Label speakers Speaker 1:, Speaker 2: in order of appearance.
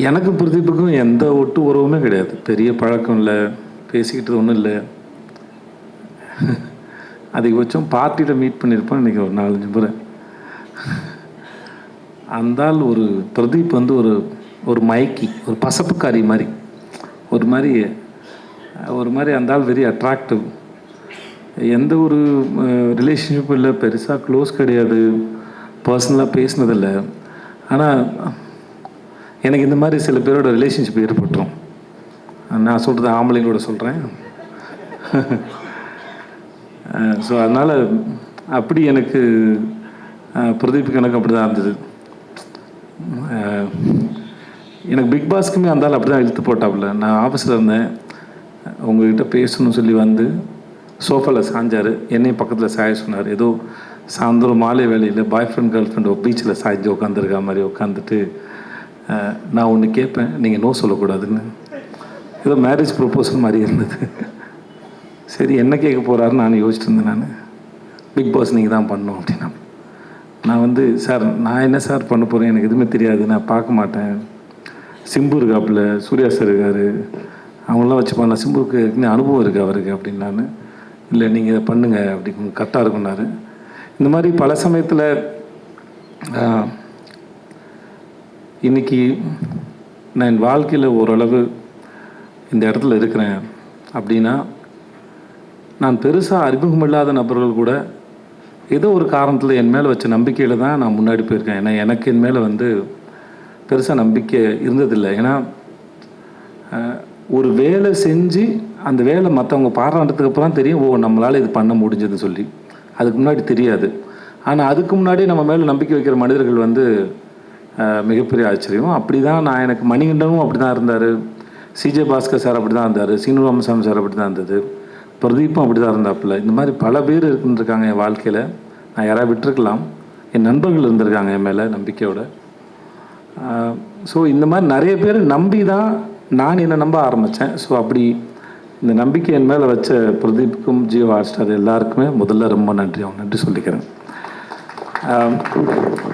Speaker 1: எனக்கு பிரதீப்புக்கும் எந்த ஒட்டு உறவுமே கிடையாது. பெரிய பழக்கம் இல்லை, பேசிக்கிட்டது ஒன்றும் இல்லை. அதிகபட்சம் பார்ட்டியில் மீட் பண்ணியிருப்போம் இன்றைக்கி ஒரு 4-5 முறை. அந்த ஆள் ஒரு பிரதீப் வந்து ஒரு மயக்கி, ஒரு பசப்புக்காரி மாதிரி, ஒரு மாதிரி அந்த ஆள் வெரி அட்ராக்டிவ். எந்த ஒரு ரிலேஷன்ஷிப்பும் இல்லை, பெருசாக க்ளோஸ் கிடையாது, பர்சனலாக பேசினதில்லை. ஆனால் எனக்கு இந்த மாதிரி சில பேரோட ரிலேஷன்ஷிப் ஏற்பட்டுரும். நான் சொல்கிறது ஆம்பளைங்களோட சொல்கிறேன். ஸோ அதனால் அப்படி எனக்கு பிரதீப்புக்கு எனக்கு அப்படி தான் இருந்தது. எனக்கு பிக் பாஸ்க்குமே அந்தாலும் அப்படி தான் இழுத்து போட்டாப்புல. நான் ஆஃபீஸில் இருந்தேன், உங்கள்கிட்ட பேசணும்னு சொல்லி வந்து சோஃபாவில் சாஞ்சார், என்னையும் பக்கத்தில் சாய சொன்னார். ஏதோ சாயந்தரம் மாலை வேலையில் பாய் ஃப்ரெண்ட் கேர்ள் ஃப்ரெண்ட் பீச்சில் சாய்ஞ்சி உட்காந்துருக்கா மாதிரி உட்காந்துட்டு, நான் ஒன்று கேட்பேன், நீங்கள் நோ சொல்லக்கூடாதுன்னு. ஏதோ மேரேஜ் ப்ரொப்போசல் மாதிரி இருந்தது. சரி என்ன கேட்க போகிறாருன்னு நான் யோசிச்சுட்டு இருந்தேன். நான் பிக் பாஸ் நீங்கள் தான் பண்ணணும் அப்படின்னா, நான் வந்து சார் நான் என்ன சார் பண்ண போகிறேன், எனக்கு எதுவுமே தெரியாது, நான் பார்க்க மாட்டேன். சிம்பு இருக்காப்புல, சூர்யா சார் இருக்கார், அவங்களாம் வச்சு பண்ணலாம், சிம்புக்கு அனுபவம் இருக்குது அவருக்கு அப்படின்னு. நான் இல்லை நீங்கள் இதை பண்ணுங்கள் அப்படி கரெக்டாக இருக்குன்னாரு. இந்த மாதிரி பல சமயத்தில் இன்றைக்கி நான் என் வாழ்க்கையில் ஓரளவு இந்த இடத்துல இருக்கிறேன் அப்படின்னா, நான் பெருசாக அறிமுகமில்லாத நபர்கள் கூட ஏதோ ஒரு காரணத்தில் என் மேலே வச்ச நம்பிக்கையில் தான் நான் முன்னாடி போயிருக்கேன். ஏன்னா எனக்கு என் மேலே வந்து பெருசாக நம்பிக்கை இருந்ததில்லை. ஏன்னா ஒரு வேலை செஞ்சு அந்த வேலை மற்றவங்க பாராட்டுறதுக்கு அப்புறம் தெரியும், ஓ நம்மளால் இது பண்ண முடிஞ்சதுன்னு சொல்லி. அதுக்கு முன்னாடி தெரியாது. ஆனால் அதுக்கு முன்னாடி நம்ம மேலே நம்பிக்கை வைக்கிற மனிதர்கள் வந்து மிகப்பெரிய ஆச்சரியம். அப்படி தான் நான், எனக்கு மணிகண்டனும் அப்படி தான் இருந்தார், சிஜே பாஸ்கர் சார் அப்படி தான் இருந்தார், சீனு ராமசாமி சார் அப்படி தான் இருந்தது, பிரதீப்பும் அப்படி தான் இருந்தாப்புல. இந்த மாதிரி பல பேர் இருந்துருக்காங்க என் வாழ்க்கையில். நான் யாராவது விட்டுருக்கலாம், என் நண்பர்கள் இருந்திருக்காங்க என் மேலே நம்பிக்கையோடு. ஸோ இந்த மாதிரி நிறைய பேர் நம்பி தான் நான் என்னை நம்ப ஆரம்பித்தேன். ஸோ அப்படி இந்த நம்பிக்கை என் மேலே வச்ச பிரதீப்புக்கும் ஜியோ ஹாட்ஸ்டார் எல்லாருக்குமே முதல்ல ரொம்ப நன்றி சொல்லிக்கிறேன்.